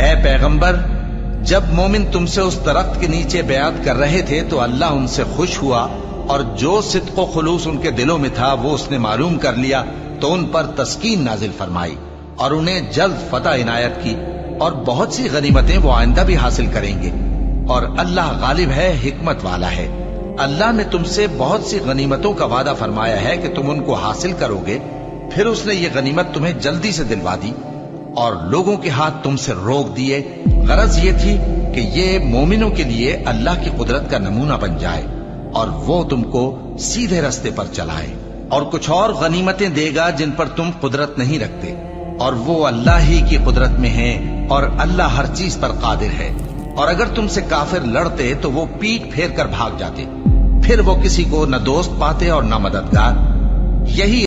اے پیغمبر، جب مومن تم سے اس درخت کے نیچے بیعت کر رہے تھے تو اللہ ان سے خوش ہوا، اور جو صدق و خلوص ان کے دلوں میں تھا وہ اس نے معلوم کر لیا، تو ان پر تسکین نازل فرمائی اور انہیں جلد فتح عنایت کی، اور بہت سی غنیمتیں وہ آئندہ بھی حاصل کریں گے، اور اللہ غالب ہے، حکمت والا ہے۔ اللہ نے تم سے بہت سی غنیمتوں کا وعدہ فرمایا ہے کہ تم ان کو حاصل کرو گے، پھر اس نے یہ غنیمت تمہیں جلدی سے دلوا دی اور لوگوں کے ہاتھ تم سے روک دیے۔ غرض یہ تھی کہ یہ مومنوں کے لیے اللہ کی قدرت کا نمونہ بن جائے اور وہ تم کو سیدھے رستے پر چلائے، اور کچھ اور غنیمتیں دے گا جن پر تم قدرت نہیں رکھتے، اور وہ اللہ ہی کی قدرت میں ہیں، اور اللہ ہر چیز پر قادر ہے۔ اور اگر تم سے کافر لڑتے تو وہ پیٹ پھیر کر بھاگ جاتے، پھر وہ کسی کو نہ دوست پاتے اور نہ مددگار۔ یہی